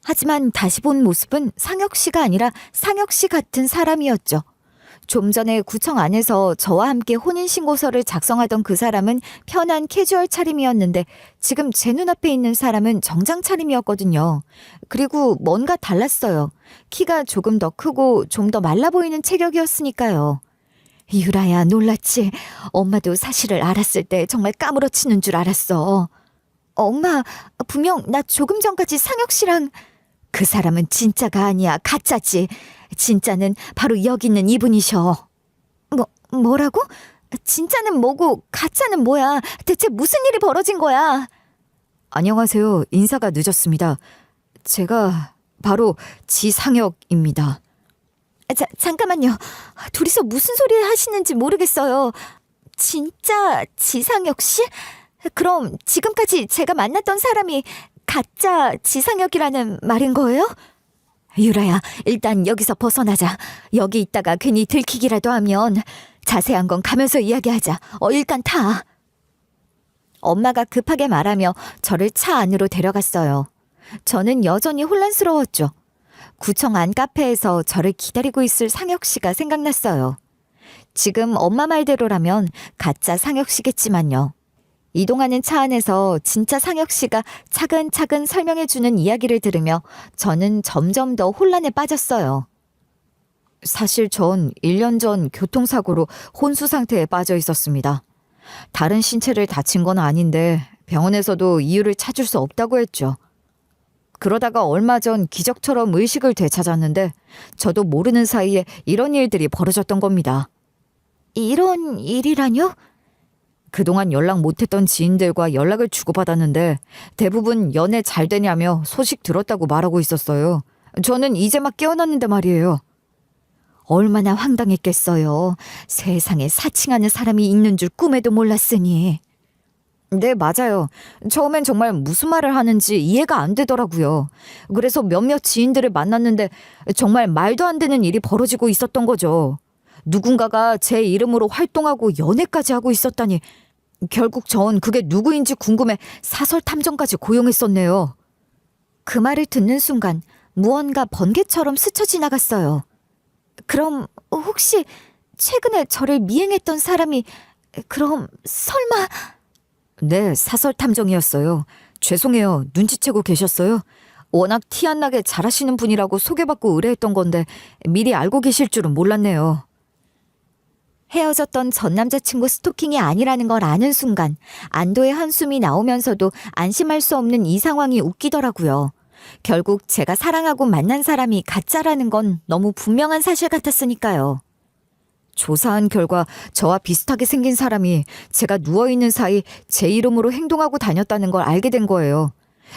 하지만 다시 본 모습은 상혁 씨가 아니라 상혁 씨 같은 사람이었죠. 좀 전에 구청 안에서 저와 함께 혼인신고서를 작성하던 그 사람은 편한 캐주얼 차림이었는데 지금 제 눈앞에 있는 사람은 정장 차림이었거든요. 그리고 뭔가 달랐어요. 키가 조금 더 크고 좀 더 말라 보이는 체격이었으니까요. 유라야, 놀랐지? 엄마도 사실을 알았을 때 정말 까무러치는 줄 알았어. 엄마, 분명 나 조금 전까지 상혁 씨랑... 그 사람은 진짜가 아니야. 가짜지. 진짜는 바로 여기 있는 이분이셔. 뭐라고? 진짜는 뭐고 가짜는 뭐야? 대체 무슨 일이 벌어진 거야? 안녕하세요. 인사가 늦었습니다. 제가 바로 지상혁입니다. 잠깐만요. 둘이서 무슨 소리를 하시는지 모르겠어요. 진짜 지상혁 씨? 그럼 지금까지 제가 만났던 사람이 가짜 지상혁이라는 말인 거예요? 유라야, 일단 여기서 벗어나자. 여기 있다가 괜히 들키기라도 하면 자세한 건 가면서 이야기하자. 일단 타. 엄마가 급하게 말하며 저를 차 안으로 데려갔어요. 저는 여전히 혼란스러웠죠. 구청 안 카페에서 저를 기다리고 있을 상혁 씨가 생각났어요. 지금 엄마 말대로라면 가짜 상혁 씨겠지만요. 이동하는 차 안에서 진짜 상혁 씨가 차근차근 설명해주는 이야기를 들으며 저는 점점 더 혼란에 빠졌어요. 사실 전 1년 전 교통사고로 혼수 상태에 빠져 있었습니다. 다른 신체를 다친 건 아닌데 병원에서도 이유를 찾을 수 없다고 했죠. 그러다가 얼마 전 기적처럼 의식을 되찾았는데 저도 모르는 사이에 이런 일들이 벌어졌던 겁니다. 이런 일이라뇨? 그동안 연락 못했던 지인들과 연락을 주고받았는데 대부분 연애 잘 되냐며 소식 들었다고 말하고 있었어요. 저는 이제 막 깨어났는데 말이에요. 얼마나 황당했겠어요. 세상에 사칭하는 사람이 있는 줄 꿈에도 몰랐으니. 네, 맞아요. 처음엔 정말 무슨 말을 하는지 이해가 안 되더라고요. 그래서 몇몇 지인들을 만났는데 정말 말도 안 되는 일이 벌어지고 있었던 거죠. 누군가가 제 이름으로 활동하고 연애까지 하고 있었다니. 결국 전 그게 누구인지 궁금해 사설 탐정까지 고용했었네요. 그 말을 듣는 순간 무언가 번개처럼 스쳐 지나갔어요. 그럼 혹시 최근에 저를 미행했던 사람이 그럼 설마... 네, 사설 탐정이었어요. 죄송해요. 눈치채고 계셨어요? 워낙 티 안 나게 잘하시는 분이라고 소개받고 의뢰했던 건데 미리 알고 계실 줄은 몰랐네요. 헤어졌던 전 남자친구 스토킹이 아니라는 걸 아는 순간 안도의 한숨이 나오면서도 안심할 수 없는 이 상황이 웃기더라고요. 결국 제가 사랑하고 만난 사람이 가짜라는 건 너무 분명한 사실 같았으니까요. 조사한 결과 저와 비슷하게 생긴 사람이 제가 누워있는 사이 제 이름으로 행동하고 다녔다는 걸 알게 된 거예요.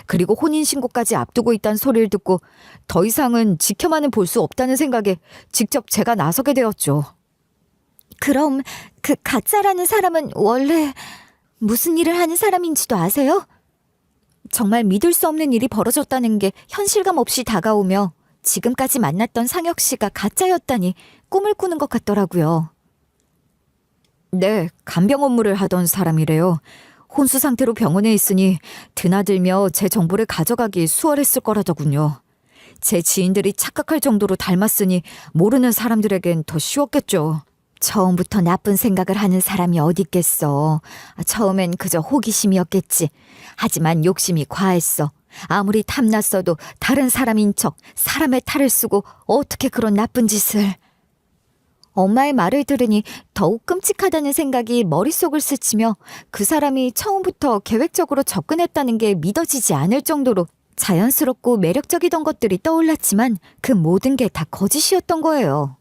그리고 혼인신고까지 앞두고 있다는 소리를 듣고 더 이상은 지켜만은 볼 수 없다는 생각에 직접 제가 나서게 되었죠. 그럼 그 가짜라는 사람은 원래 무슨 일을 하는 사람인지도 아세요? 정말 믿을 수 없는 일이 벌어졌다는 게 현실감 없이 다가오며 지금까지 만났던 상혁 씨가 가짜였다니 꿈을 꾸는 것 같더라고요. 네, 간병 업무를 하던 사람이래요. 혼수 상태로 병원에 있으니 드나들며 제 정보를 가져가기 수월했을 거라더군요. 제 지인들이 착각할 정도로 닮았으니 모르는 사람들에겐 더 쉬웠겠죠. 처음부터 나쁜 생각을 하는 사람이 어디 있겠어. 처음엔 그저 호기심이었겠지. 하지만 욕심이 과했어. 아무리 탐났어도 다른 사람인 척 사람의 탈을 쓰고 어떻게 그런 나쁜 짓을. 엄마의 말을 들으니 더욱 끔찍하다는 생각이 머릿속을 스치며 그 사람이 처음부터 계획적으로 접근했다는 게 믿어지지 않을 정도로 자연스럽고 매력적이던 것들이 떠올랐지만 그 모든 게 다 거짓이었던 거예요.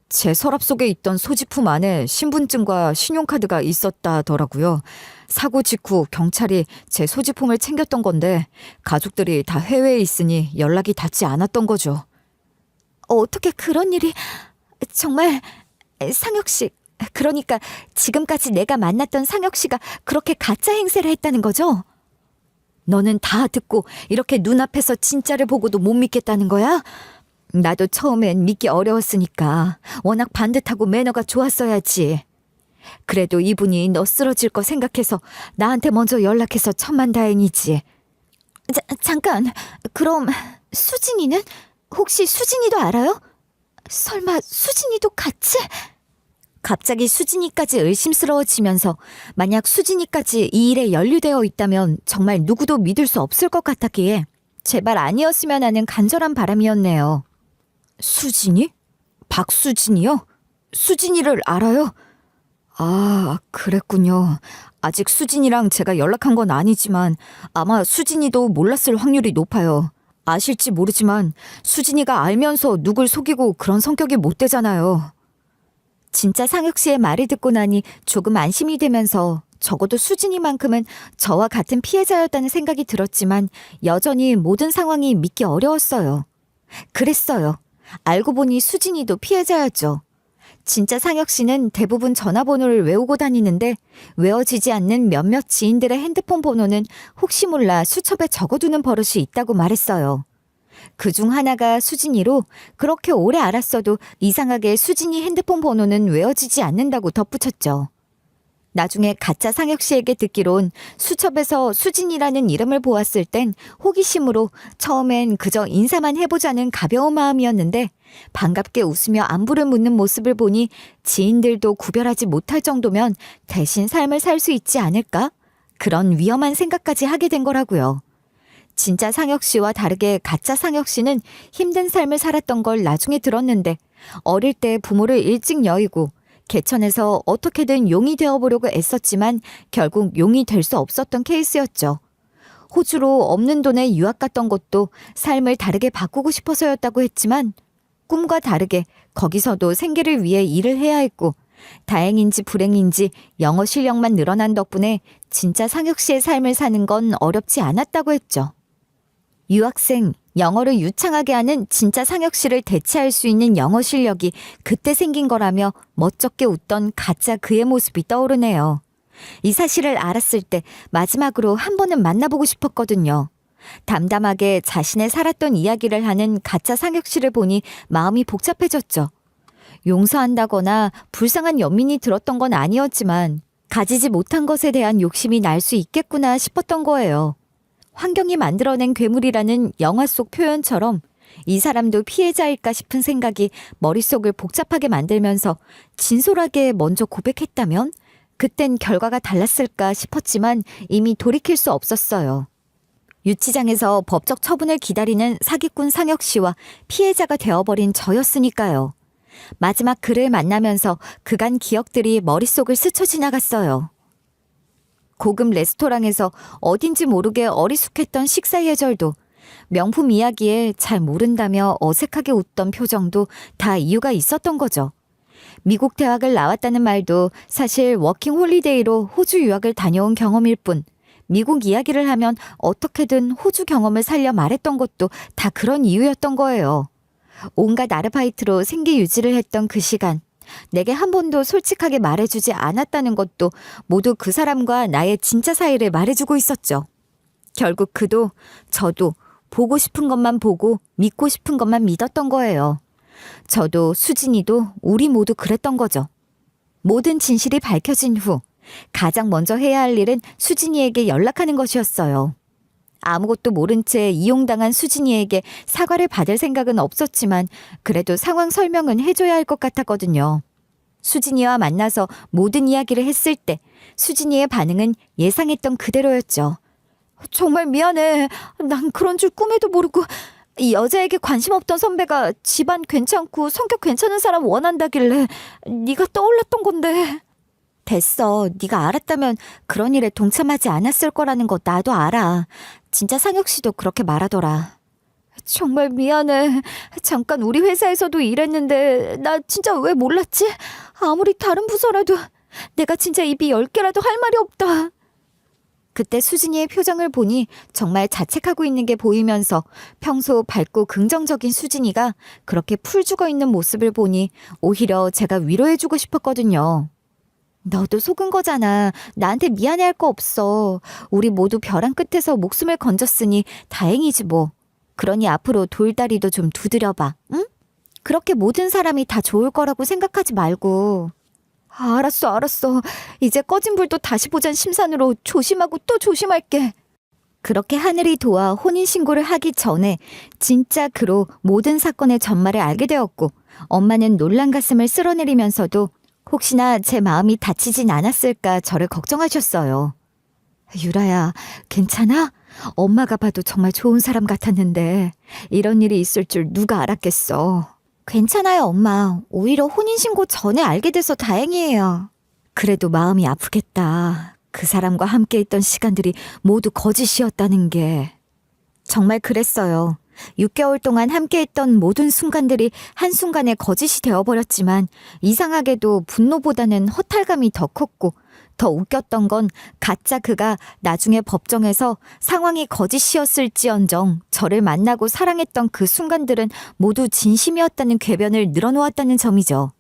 제 서랍 속에 있던 소지품 안에 신분증과 신용카드가 있었다더라고요. 사고 직후 경찰이 제 소지품을 챙겼던 건데 가족들이 다 해외에 있으니 연락이 닿지 않았던 거죠. 어떻게 그런 일이... 정말... 상혁 씨, 그러니까 지금까지 내가 만났던 상혁 씨가 그렇게 가짜 행세를 했다는 거죠? 너는 다 듣고 이렇게 눈앞에서 진짜를 보고도 못 믿겠다는 거야? 나도 처음엔 믿기 어려웠으니까 워낙 반듯하고 매너가 좋았어야지. 그래도 이분이 너 쓰러질 거 생각해서 나한테 먼저 연락해서 천만다행이지. 잠깐, 그럼 수진이는? 혹시 수진이도 알아요? 설마 수진이도 같이? 갑자기 수진이까지 의심스러워지면서 만약 수진이까지 이 일에 연루되어 있다면 정말 누구도 믿을 수 없을 것 같았기에 제발 아니었으면 하는 간절한 바람이었네요. 수진이? 박수진이요? 수진이를 알아요? 아, 그랬군요. 아직 수진이랑 제가 연락한 건 아니지만 아마 수진이도 몰랐을 확률이 높아요. 아실지 모르지만 수진이가 알면서 누굴 속이고 그런 성격이 못 되잖아요. 진짜 상혁 씨의 말을 듣고 나니 조금 안심이 되면서 적어도 수진이만큼은 저와 같은 피해자였다는 생각이 들었지만 여전히 모든 상황이 믿기 어려웠어요. 그랬어요. 알고 보니 수진이도 피해자였죠. 진짜 상혁 씨는 대부분 전화번호를 외우고 다니는데 외워지지 않는 몇몇 지인들의 핸드폰 번호는 혹시 몰라 수첩에 적어두는 버릇이 있다고 말했어요. 그중 하나가 수진이로 그렇게 오래 알았어도 이상하게 수진이 핸드폰 번호는 외워지지 않는다고 덧붙였죠. 나중에 가짜 상혁 씨에게 듣기론 수첩에서 수진이라는 이름을 보았을 땐 호기심으로 처음엔 그저 인사만 해보자는 가벼운 마음이었는데 반갑게 웃으며 안부를 묻는 모습을 보니 지인들도 구별하지 못할 정도면 대신 삶을 살 수 있지 않을까? 그런 위험한 생각까지 하게 된 거라고요. 진짜 상혁 씨와 다르게 가짜 상혁 씨는 힘든 삶을 살았던 걸 나중에 들었는데 어릴 때 부모를 일찍 여의고 개천에서 어떻게든 용이 되어보려고 애썼지만 결국 용이 될 수 없었던 케이스였죠. 호주로 없는 돈에 유학 갔던 것도 삶을 다르게 바꾸고 싶어서였다고 했지만 꿈과 다르게 거기서도 생계를 위해 일을 해야 했고 다행인지 불행인지 영어 실력만 늘어난 덕분에 진짜 상혁 씨의 삶을 사는 건 어렵지 않았다고 했죠. 유학생, 영어를 유창하게 하는 진짜 상혁 씨를 대체할 수 있는 영어 실력이 그때 생긴 거라며 멋쩍게 웃던 가짜 그의 모습이 떠오르네요. 이 사실을 알았을 때 마지막으로 한 번은 만나보고 싶었거든요. 담담하게 자신의 살았던 이야기를 하는 가짜 상혁 씨를 보니 마음이 복잡해졌죠. 용서한다거나 불쌍한 연민이 들었던 건 아니었지만 가지지 못한 것에 대한 욕심이 날 수 있겠구나 싶었던 거예요. 환경이 만들어낸 괴물이라는 영화 속 표현처럼 이 사람도 피해자일까 싶은 생각이 머릿속을 복잡하게 만들면서 진솔하게 먼저 고백했다면 그땐 결과가 달랐을까 싶었지만 이미 돌이킬 수 없었어요. 유치장에서 법적 처분을 기다리는 사기꾼 상혁 씨와 피해자가 되어버린 저였으니까요. 마지막 그를 만나면서 그간 기억들이 머릿속을 스쳐 지나갔어요. 고급 레스토랑에서 어딘지 모르게 어리숙했던 식사 예절도 명품 이야기에 잘 모른다며 어색하게 웃던 표정도 다 이유가 있었던 거죠. 미국 대학을 나왔다는 말도 사실 워킹 홀리데이로 호주 유학을 다녀온 경험일 뿐 미국 이야기를 하면 어떻게든 호주 경험을 살려 말했던 것도 다 그런 이유였던 거예요. 온갖 아르바이트로 생계 유지를 했던 그 시간 내게 한 번도 솔직하게 말해주지 않았다는 것도 모두 그 사람과 나의 진짜 사이를 말해주고 있었죠. 결국 그도 저도 보고 싶은 것만 보고 믿고 싶은 것만 믿었던 거예요. 저도 수진이도 우리 모두 그랬던 거죠. 모든 진실이 밝혀진 후 가장 먼저 해야 할 일은 수진이에게 연락하는 것이었어요. 아무것도 모른 채 이용당한 수진이에게 사과를 받을 생각은 없었지만 그래도 상황 설명은 해줘야 할 것 같았거든요. 수진이와 만나서 모든 이야기를 했을 때 수진이의 반응은 예상했던 그대로였죠. 정말 미안해. 난 그런 줄 꿈에도 모르고 이 여자에게 관심 없던 선배가 집안 괜찮고 성격 괜찮은 사람 원한다길래 네가 떠올랐던 건데. 됐어. 네가 알았다면 그런 일에 동참하지 않았을 거라는 거 나도 알아. 진짜 상혁 씨도 그렇게 말하더라. 정말 미안해. 잠깐 우리 회사에서도 일했는데 나 진짜 왜 몰랐지? 아무리 다른 부서라도 내가 진짜 입이 10개라도 할 말이 없다. 그때 수진이의 표정을 보니 정말 자책하고 있는 게 보이면서 평소 밝고 긍정적인 수진이가 그렇게 풀 죽어 있는 모습을 보니 오히려 제가 위로해주고 싶었거든요. 너도 속은 거잖아. 나한테 미안해할 거 없어. 우리 모두 벼랑 끝에서 목숨을 건졌으니 다행이지 뭐. 그러니 앞으로 돌다리도 좀 두드려봐. 응? 그렇게 모든 사람이 다 좋을 거라고 생각하지 말고. 알았어. 이제 꺼진 불도 다시 보잔 심산으로 조심하고 또 조심할게. 그렇게 하늘이 도와 혼인신고를 하기 전에 진짜 그로 모든 사건의 전말을 알게 되었고 엄마는 놀란 가슴을 쓸어내리면서도 혹시나 제 마음이 다치진 않았을까 저를 걱정하셨어요. 유라야, 괜찮아? 엄마가 봐도 정말 좋은 사람 같았는데 이런 일이 있을 줄 누가 알았겠어. 괜찮아요, 엄마. 오히려 혼인신고 전에 알게 돼서 다행이에요. 그래도 마음이 아프겠다. 그 사람과 함께 있던 시간들이 모두 거짓이었다는 게. 정말 그랬어요. 6개월 동안 함께했던 모든 순간들이 한순간에 거짓이 되어버렸지만 이상하게도 분노보다는 허탈감이 더 컸고 더 웃겼던 건 가짜 그가 나중에 법정에서 상황이 거짓이었을지언정 저를 만나고 사랑했던 그 순간들은 모두 진심이었다는 궤변을 늘어놓았다는 점이죠.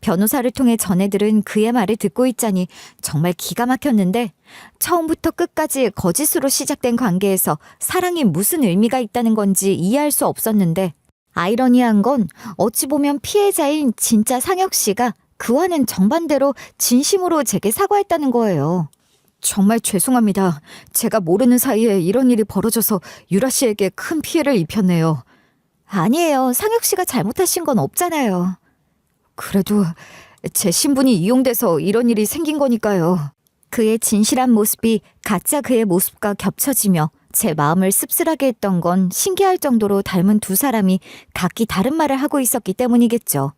변호사를 통해 전해들은 그의 말을 듣고 있자니 정말 기가 막혔는데 처음부터 끝까지 거짓으로 시작된 관계에서 사랑이 무슨 의미가 있다는 건지 이해할 수 없었는데 아이러니한 건 어찌 보면 피해자인 진짜 상혁 씨가 그와는 정반대로 진심으로 제게 사과했다는 거예요. 정말 죄송합니다. 제가 모르는 사이에 이런 일이 벌어져서 유라 씨에게 큰 피해를 입혔네요. 아니에요. 상혁 씨가 잘못하신 건 없잖아요. 그래도 제 신분이 이용돼서 이런 일이 생긴 거니까요. 그의 진실한 모습이 가짜 그의 모습과 겹쳐지며 제 마음을 씁쓸하게 했던 건 신기할 정도로 닮은 두 사람이 각기 다른 말을 하고 있었기 때문이겠죠.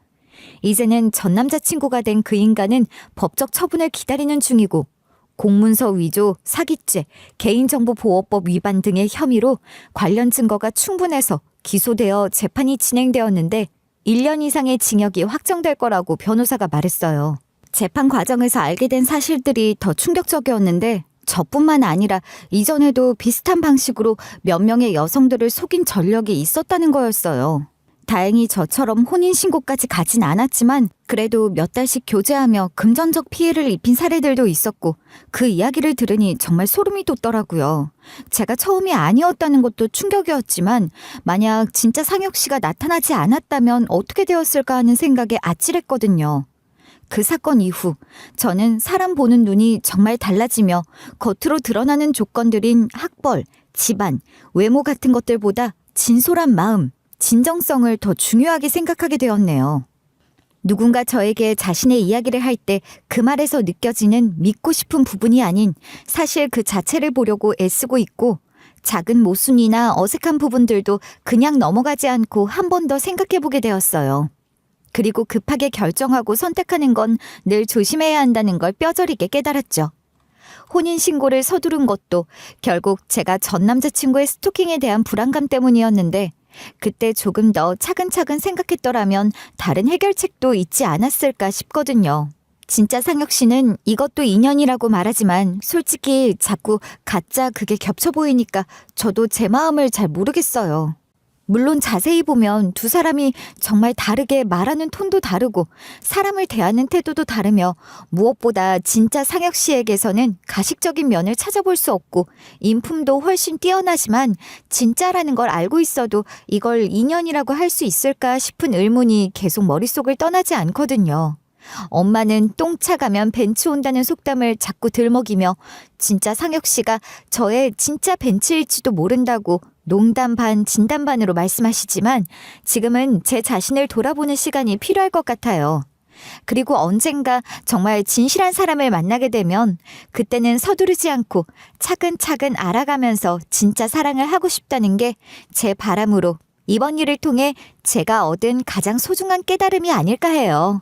이제는 전 남자친구가 된 그 인간은 법적 처분을 기다리는 중이고 공문서 위조, 사기죄, 개인정보보호법 위반 등의 혐의로 관련 증거가 충분해서 기소되어 재판이 진행되었는데 1년 이상의 징역이 확정될 거라고 변호사가 말했어요. 재판 과정에서 알게 된 사실들이 더 충격적이었는데 저뿐만 아니라 이전에도 비슷한 방식으로 몇 명의 여성들을 속인 전력이 있었다는 거였어요. 다행히 저처럼 혼인신고까지 가진 않았지만 그래도 몇 달씩 교제하며 금전적 피해를 입힌 사례들도 있었고 그 이야기를 들으니 정말 소름이 돋더라고요. 제가 처음이 아니었다는 것도 충격이었지만 만약 진짜 상혁 씨가 나타나지 않았다면 어떻게 되었을까 하는 생각에 아찔했거든요. 그 사건 이후 저는 사람 보는 눈이 정말 달라지며 겉으로 드러나는 조건들인 학벌, 집안, 외모 같은 것들보다 진솔한 마음, 진정성을 더 중요하게 생각하게 되었네요. 누군가 저에게 자신의 이야기를 할 때 그 말에서 느껴지는 믿고 싶은 부분이 아닌 사실 그 자체를 보려고 애쓰고 있고 작은 모순이나 어색한 부분들도 그냥 넘어가지 않고 한 번 더 생각해보게 되었어요. 그리고 급하게 결정하고 선택하는 건 늘 조심해야 한다는 걸 뼈저리게 깨달았죠. 혼인신고를 서두른 것도 결국 제가 전 남자친구의 스토킹에 대한 불안감 때문이었는데 그때 조금 더 차근차근 생각했더라면 다른 해결책도 있지 않았을까 싶거든요. 진짜 상혁 씨는 이것도 인연이라고 말하지만 솔직히 자꾸 가짜 그게 겹쳐 보이니까 저도 제 마음을 잘 모르겠어요. 물론 자세히 보면 두 사람이 정말 다르게 말하는 톤도 다르고 사람을 대하는 태도도 다르며 무엇보다 진짜 상혁 씨에게서는 가식적인 면을 찾아볼 수 없고 인품도 훨씬 뛰어나지만 진짜라는 걸 알고 있어도 이걸 인연이라고 할 수 있을까 싶은 의문이 계속 머릿속을 떠나지 않거든요. 엄마는 똥 차가면 벤츠 온다는 속담을 자꾸 들먹이며 진짜 상혁 씨가 저의 진짜 벤츠일지도 모른다고 농담 반 진담 반으로 말씀하시지만 지금은 제 자신을 돌아보는 시간이 필요할 것 같아요. 그리고 언젠가 정말 진실한 사람을 만나게 되면 그때는 서두르지 않고 차근차근 알아가면서 진짜 사랑을 하고 싶다는 게 제 바람으로 이번 일을 통해 제가 얻은 가장 소중한 깨달음이 아닐까 해요.